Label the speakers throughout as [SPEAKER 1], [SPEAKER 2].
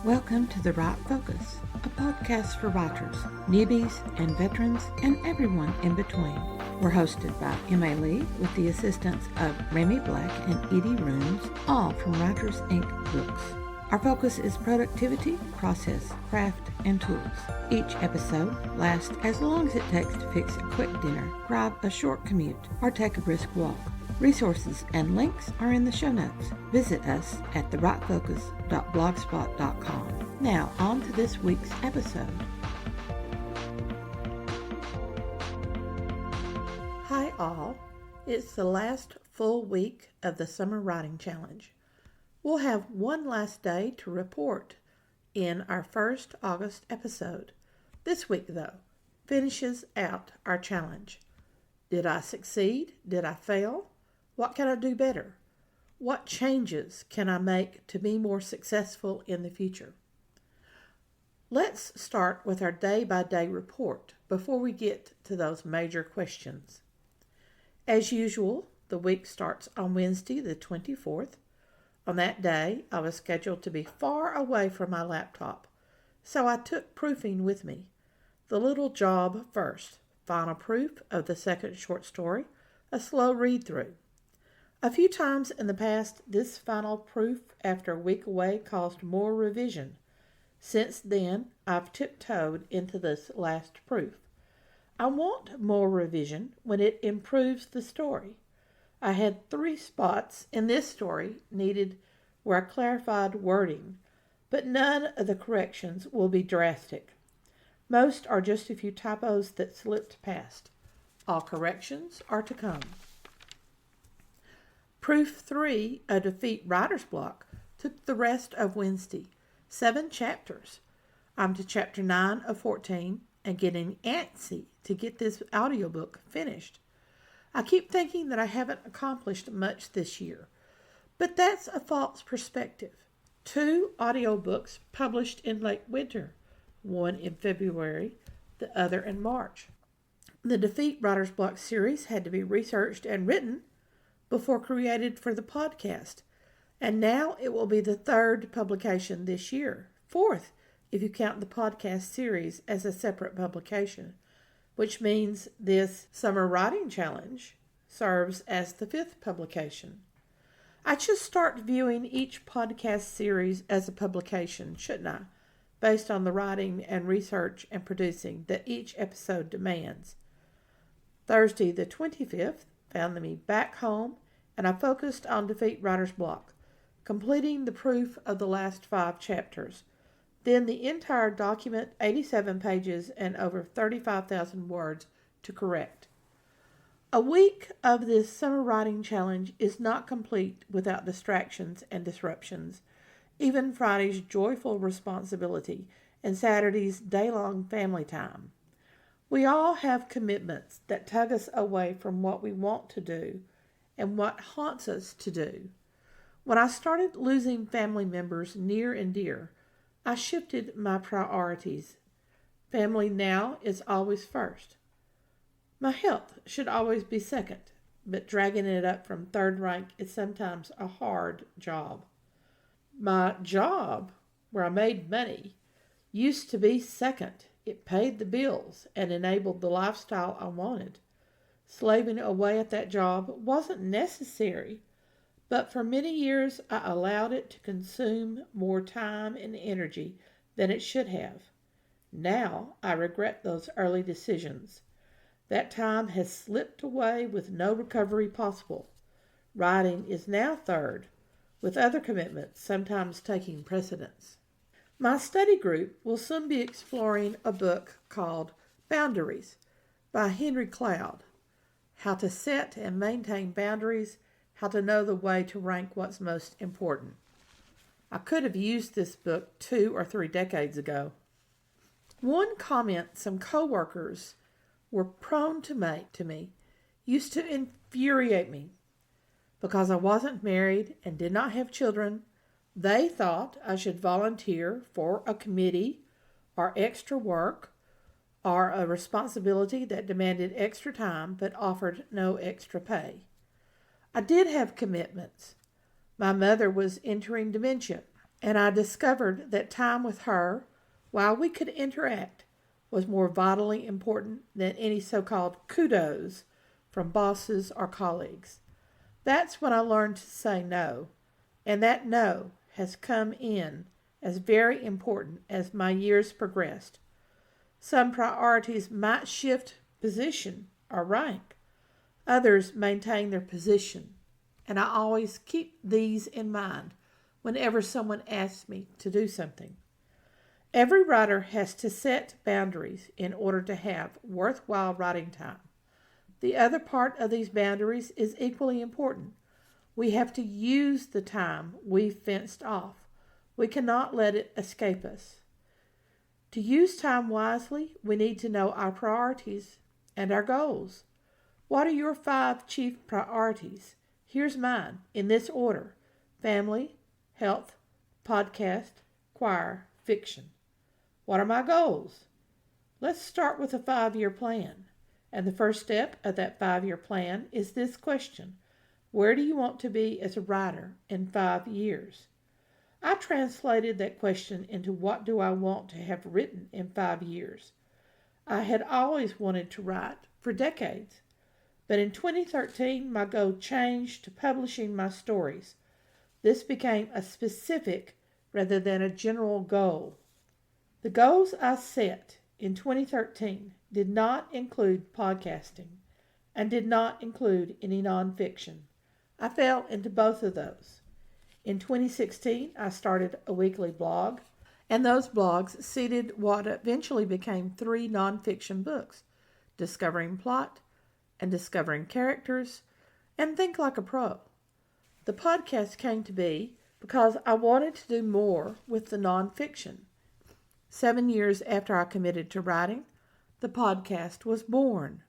[SPEAKER 1] Welcome to The Right Focus, a podcast for writers, newbies, and veterans, and everyone in between. We're hosted by Emma Lee with the assistance of Remy Black and Edie Rooms, all from Writers Inc. Books. Our focus is productivity, process, craft, and tools. Each episode lasts as long as it takes to fix a quick dinner, drive a short commute, or take a brisk walk. Resources and links are in the show notes. Visit us at therightfocus.blogspot.com. Now, on to this week's episode. Hi all. It's the last full week of the Summer Writing Challenge. We'll have one last day to report in our first August episode. This week, though, finishes out our challenge. Did I succeed? Did I fail? What can I do better? What changes can I make to be more successful in the future? Let's start with our day-by-day report before we get to those major questions. As usual, the week starts on Wednesday, the 24th. On that day, I was scheduled to be far away from my laptop, so I took proofing with me. The little job first, final proof of the second short story, a slow read-through. A few times in the past, this final proof after a week away caused more revision. Since then, I've tiptoed into this last proof. I want more revision when it improves the story. I had 3 spots in this story needed where I clarified wording, but none of the corrections will be drastic. Most are just a few typos that slipped past. All corrections are to come. Proof 3 of Defeat Writer's Block took the rest of Wednesday, 7 chapters. I'm to chapter 9 of 14 and getting antsy to get this audiobook finished. I keep thinking that I haven't accomplished much this year, but that's a false perspective. 2 audiobooks published in late winter, one in February, the other in March. The Defeat Writer's Block series had to be researched and written before created for the podcast, and now it will be the 3rd publication this year, 4th if you count the podcast series as a separate publication, which means this Summer Writing Challenge serves as the 5th publication. I should start viewing each podcast series as a publication, shouldn't I, based on the writing and research and producing that each episode demands. Thursday the 25th found me back home, and I focused on Defeat Writer's Block, completing the proof of the last 5 chapters. Then the entire document, 87 pages and over 35,000 words to correct. A week of this Summer Writing Challenge is not complete without distractions and disruptions. Even Friday's joyful responsibility and Saturday's day-long family time. We all have commitments that tug us away from what we want to do and what haunts us to do. When I started losing family members near and dear, I shifted my priorities. Family now is always first. My health should always be second, but dragging it up from 3rd rank is sometimes a hard job. My job, where I made money, used to be second. It paid the bills and enabled the lifestyle I wanted. Slaving away at that job wasn't necessary, but for many years I allowed it to consume more time and energy than it should have. Now I regret those early decisions. That time has slipped away with no recovery possible. Writing is now 3rd, with other commitments sometimes taking precedence. My study group will soon be exploring a book called Boundaries by Henry Cloud. How to set and maintain boundaries, how to know the way to rank what's most important. I could have used this book 2 or 3 decades ago. One comment some coworkers were prone to make to me used to infuriate me. Because I wasn't married and did not have children, they thought I should volunteer for a committee or extra work or a responsibility that demanded extra time but offered no extra pay. I did have commitments. My mother was entering dementia, and I discovered that time with her, while we could interact, was more vitally important than any so-called kudos from bosses or colleagues. That's when I learned to say no, and that no has come in as very important as my years progressed. Some priorities might shift position or rank. Others maintain their position, and I always keep these in mind whenever someone asks me to do something. Every writer has to set boundaries in order to have worthwhile writing time. The other part of these boundaries is equally important. We have to use the time we've fenced off. We cannot let it escape us. To use time wisely, we need to know our priorities and our goals. What are your 5 chief priorities? Here's mine, in this order: family, health, podcast, choir, fiction. What are my goals? Let's start with a 5-year plan. And the first step of that 5-year plan is this question: where do you want to be as a writer in 5 years? I translated that question into what do I want to have written in 5 years. I had always wanted to write for decades, but in 2013 my goal changed to publishing my stories. This became a specific rather than a general goal. The goals I set in 2013 did not include podcasting and did not include any nonfiction. I fell into both of those. In 2016, I started a weekly blog, and those blogs seeded what eventually became 3 nonfiction books: Discovering Plot and Discovering Characters and Think Like a Pro. The podcast came to be because I wanted to do more with the nonfiction. 7 years after I committed to writing, the podcast was born.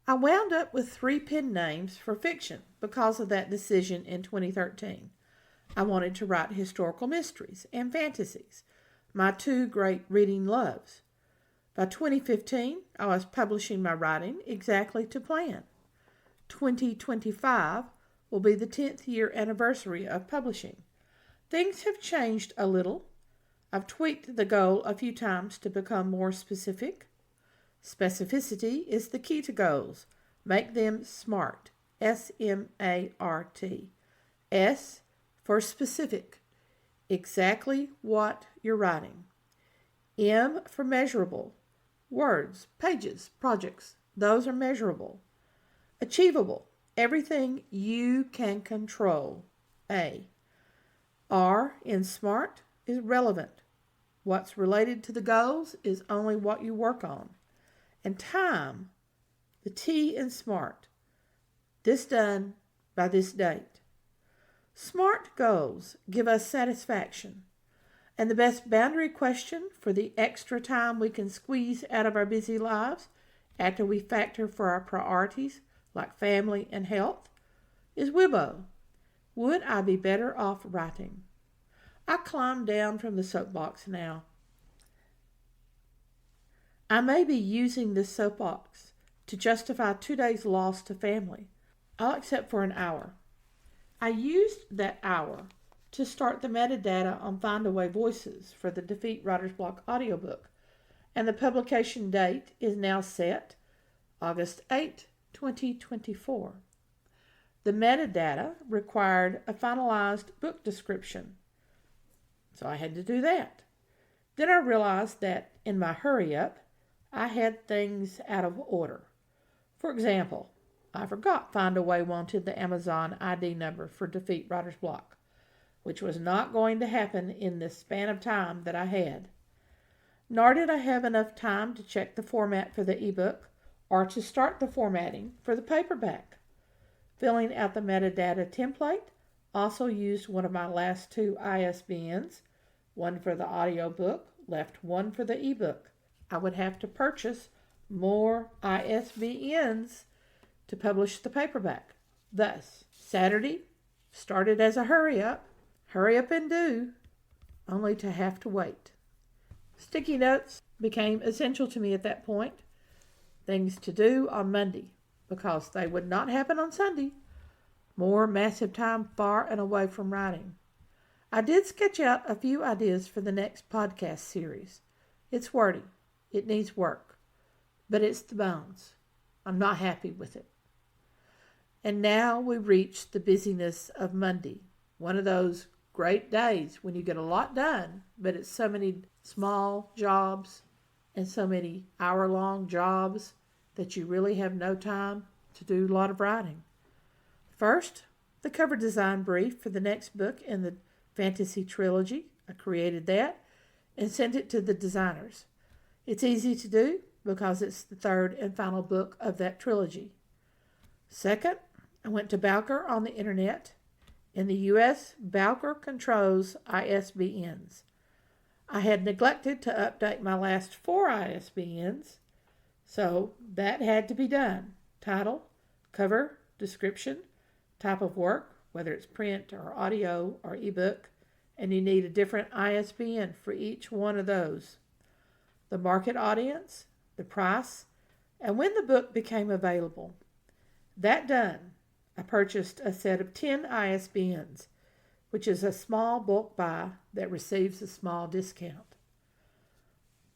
[SPEAKER 1] I wound up with 3 pen names for fiction because of that decision in 2013. I wanted to write historical mysteries and fantasies, my 2 great reading loves. By 2015, I was publishing my writing exactly to plan. 2025 will be the 10th year anniversary of publishing. Things have changed a little. I've tweaked the goal a few times to become more specific. Specificity is the key to goals. Make them SMART. S-M-A-R-T. S for specific. Exactly what you're writing. M for measurable. Words, pages, projects. Those are measurable. Achievable. Everything you can control. A. R in SMART is relevant. What's related to the goals is only what you work on. And time, the T in SMART. This done by this date. SMART goals give us satisfaction. And the best boundary question for the extra time we can squeeze out of our busy lives after we factor for our priorities like family and health is WIBO. Would I be better off writing? I climb down from the soapbox now. I may be using this soapbox to justify 2 days lost to family. I'll accept for an hour. I used that hour to start the metadata on Findaway Voices for the Defeat Writer's Block audiobook, and the publication date is now set, August 8, 2024. The metadata required a finalized book description, so I had to do that. Then I realized that in my hurry-up, I had things out of order. For example, I forgot Findaway wanted the Amazon ID number for Defeat Writer's Block, which was not going to happen in the span of time that I had. Nor did I have enough time to check the format for the ebook or to start the formatting for the paperback. Filling out the metadata template also used one of my last 2 ISBNs, one for the audiobook, left one for the ebook. I would have to purchase more ISBNs to publish the paperback. Thus, Saturday started as a hurry up and do, only to have to wait. Sticky notes became essential to me at that point. Things to do on Monday, because they would not happen on Sunday. More massive time far and away from writing. I did sketch out a few ideas for the next podcast series. It's wordy. It needs work. But it's the bones. I'm not happy with it. And now we reach the busyness of Monday. One of those great days when you get a lot done, but it's so many small jobs and so many hour-long jobs that you really have no time to do a lot of writing. First, the cover design brief for the next book in the fantasy trilogy. I created that and sent it to the designers. It's easy to do because it's the third and final book of that trilogy. Second, I went to Bowker on the internet. In the U.S., Bowker controls ISBNs. I had neglected to update my last 4 ISBNs, so that had to be done. Title, cover, description, type of work, whether it's print or audio or ebook, and you need a different ISBN for each one of those. The market audience, the price, and when the book became available. That done, I purchased a set of 10 ISBNs, which is a small bulk buy that receives a small discount.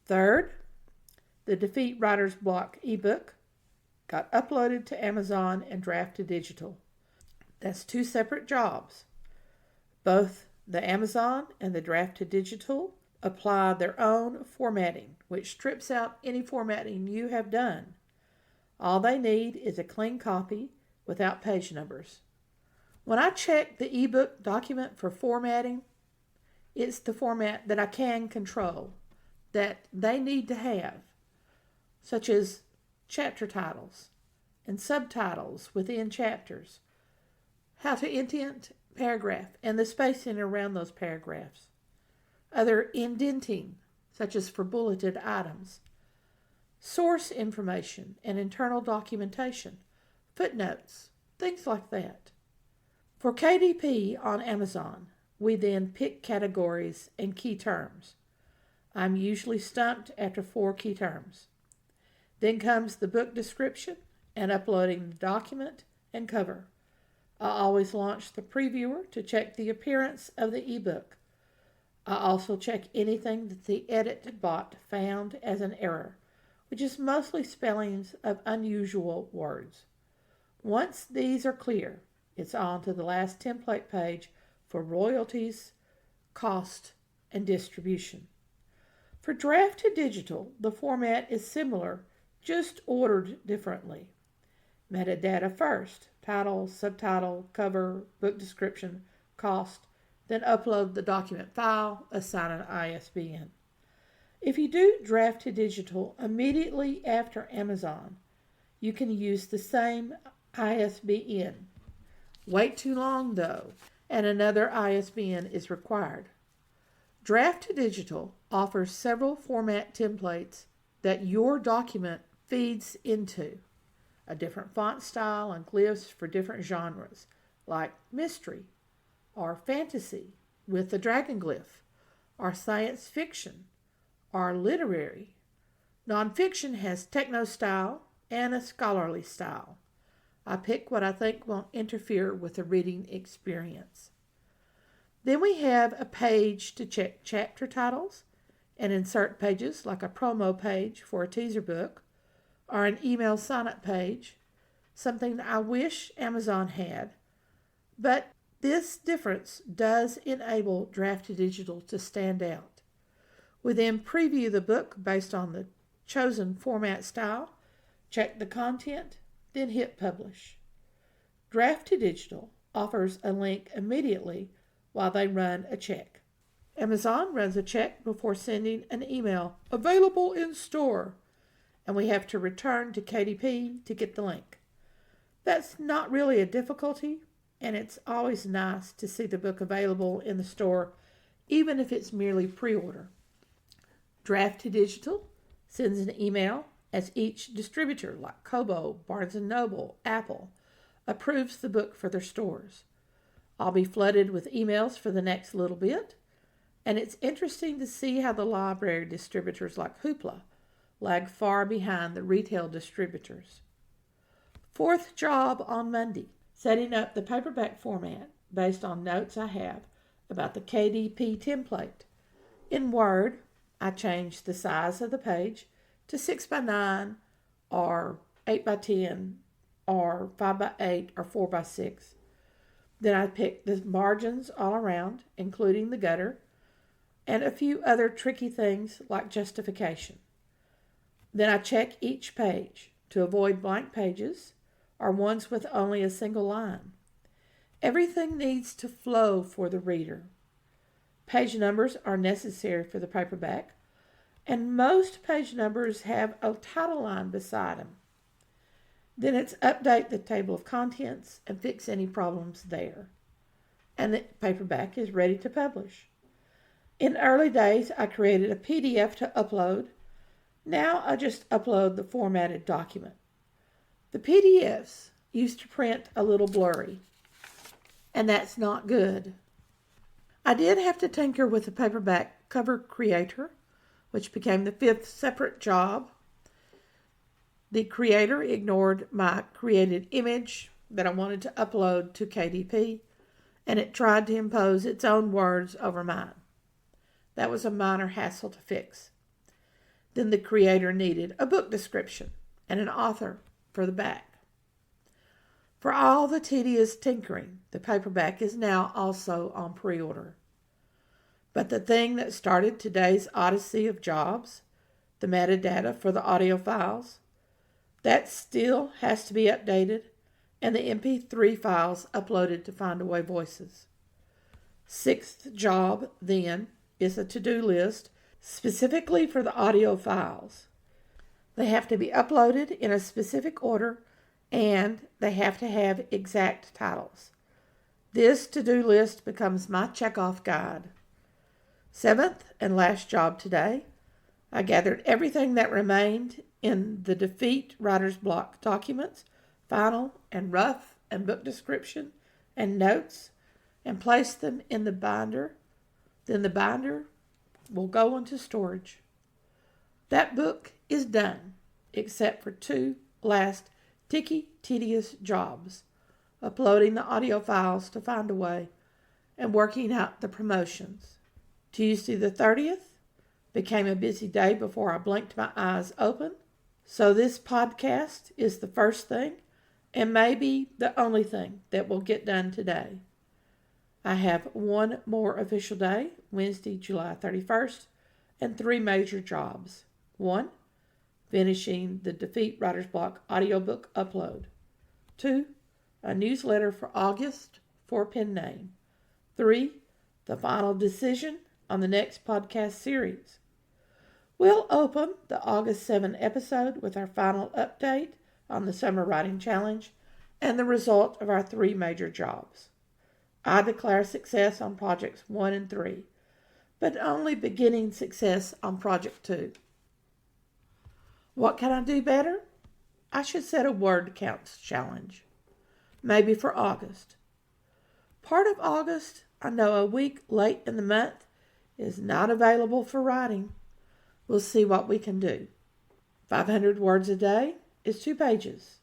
[SPEAKER 1] Third, the Defeat Writer's Block ebook got uploaded to Amazon and Draft to Digital. That's 2 separate jobs. Both the Amazon and the Draft to Digital apply their own formatting, which strips out any formatting you have done. All they need is a clean copy without page numbers. When I check the ebook document for formatting, it's the format that I can control, that they need to have, such as chapter titles and subtitles within chapters, how to indent paragraph and the spacing around those paragraphs, other indenting, such as for bulleted items, source information and internal documentation, footnotes, things like that. For KDP on Amazon, we then pick categories and key terms. I'm usually stumped after 4 key terms. Then comes the book description and uploading the document and cover. I always launch the previewer to check the appearance of the ebook. I also check anything that the edit bot found as an error, which is mostly spellings of unusual words. Once these are clear, it's on to the last template page for royalties, cost, and distribution. For Draft to Digital, the format is similar, just ordered differently. Metadata first, title, subtitle, cover, book description, cost, then upload the document file, assign an ISBN. If you do Draft to Digital immediately after Amazon, you can use the same ISBN. Wait too long, though, and another ISBN is required. Draft to Digital offers several format templates that your document feeds into. A different font style and glyphs for different genres, like mystery, or fantasy with a dragon glyph, or science fiction, or literary. Nonfiction has techno style and a scholarly style. I pick what I think won't interfere with the reading experience. Then we have a page to check chapter titles and insert pages like a promo page for a teaser book or an email sign-up page, something I wish Amazon had. But this difference does enable Draft to Digital to stand out. We then preview the book based on the chosen format style, check the content, then hit publish. Draft to Digital offers a link immediately while they run a check. Amazon runs a check before sending an email, available in store, and we have to return to KDP to get the link. That's not really a difficulty, and it's always nice to see the book available in the store, even if it's merely pre-order. Draft to Digital sends an email as each distributor, like Kobo, Barnes & Noble, Apple, approves the book for their stores. I'll be flooded with emails for the next little bit, and it's interesting to see how the library distributors like Hoopla lag far behind the retail distributors. Fourth job on Monday, setting up the paperback format based on notes I have about the KDP template. In Word, I changed the size of the page to 6x9 or 8x10 or 5x8 or 4x6. Then I picked the margins all around, including the gutter, and a few other tricky things like justification. Then I check each page to avoid blank pages or ones with only a single line. Everything needs to flow for the reader. Page numbers are necessary for the paperback, and most page numbers have a title line beside them. Then it's update the table of contents and fix any problems there. And the paperback is ready to publish. In early days, I created a PDF to upload. Now I just upload the formatted document. The PDFs used to print a little blurry, and that's not good. I did have to tinker with the paperback cover creator, which became the 5th separate job. The creator ignored my created image that I wanted to upload to KDP, and it tried to impose its own words over mine. That was a minor hassle to fix. Then the creator needed a book description and an author for the back. For all the tedious tinkering, the paperback is now also on pre-order. But the thing that started today's odyssey of jobs, the metadata for the audio files, that still has to be updated, and the MP3 files uploaded to Findaway Voices. 6th job, then, is a to-do list specifically for the audio files. They have to be uploaded in a specific order, and they have to have exact titles. This to-do list becomes my checkoff guide. 7th and last job today, I gathered everything that remained in the Defeat Writer's Block documents, final and rough and book description and notes, and placed them in the binder. Then the binder will go into storage. That book is done, except for 2 last tedious jobs, uploading the audio files to Findaway and working out the promotions. Tuesday the 30th became a busy day before I blinked my eyes open, so this podcast is the first thing and maybe the only thing that will get done today. I have one more official day, Wednesday, July 31st, and 3 major jobs. 1, finishing the Defeat Writer's Block audiobook upload. 2, a newsletter for August for pen name. 3, the final decision on the next podcast series. We'll open the August 7 episode with our final update on the Summer Writing Challenge and the result of our 3 major jobs. I declare success on projects 1 and 3, but only beginning success on project 2. What can I do better? I should set a word counts challenge, maybe for August. Part of August, I know a week late in the month, is not available for writing. We'll see what we can do. 500 words a day is 2 pages.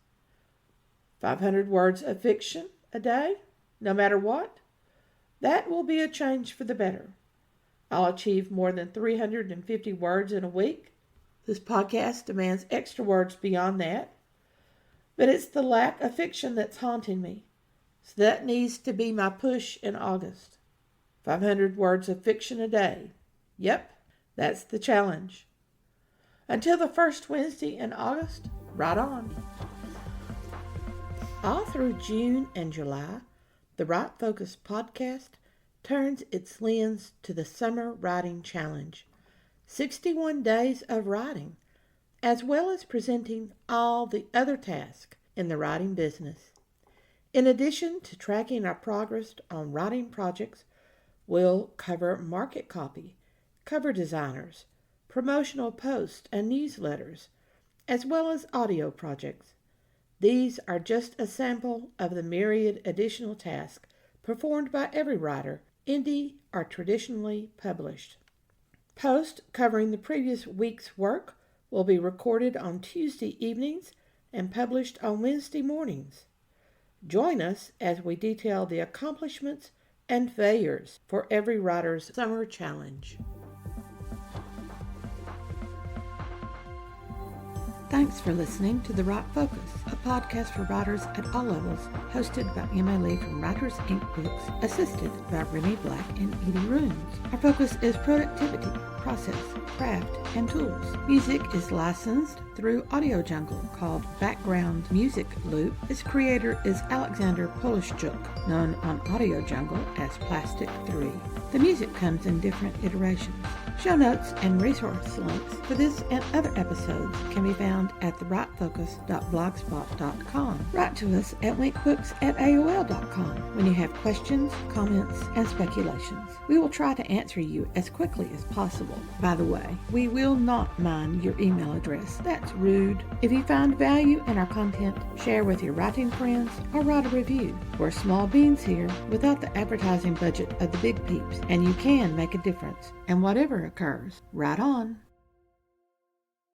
[SPEAKER 1] 500 words of fiction a day, no matter what, that will be a change for the better. I'll achieve more than 350 words in a week. This podcast demands extra words beyond that, but it's the lack of fiction that's haunting me. So that needs to be my push in August. 500 words of fiction a day. Yep, that's the challenge. Until the first Wednesday in August, right on. All through June and July, the Write Focus podcast turns its lens to the Summer Writing Challenge. 61 days of writing, as well as presenting all the other tasks in the writing business. In addition to tracking our progress on writing projects, we'll cover market copy, cover designers, promotional posts and newsletters, as well as audio projects. These are just a sample of the myriad additional tasks performed by every writer, indie or traditionally published. Posts covering the previous week's work will be recorded on Tuesday evenings and published on Wednesday mornings. Join us as we detail the accomplishments and failures for every writer's summer challenge. Thanks for listening to The Write Focus, a podcast for writers at all levels, hosted by Emma Lee from Writers Inc. Books, assisted by Remy Black and Edie Runes. Our focus is productivity, process, craft, and tools. Music is licensed through Audio Jungle, called Background Music Loop. Its creator is Alexander Polishchuk, known on Audio Jungle as Plastic 3. The music comes in different iterations. Show notes and resource links for this and other episodes can be found at thewritefocus.blogspot.com. Write to us at winkbooks@aol.com when you have questions, comments, and speculations. We will try to answer you as quickly as possible. By the way, we will not mind your email address. That's rude. If you find value in our content, share with your writing friends or write a review. We're small beans here without the advertising budget of the big peeps, and you can make a difference. And whatever occurs, write on.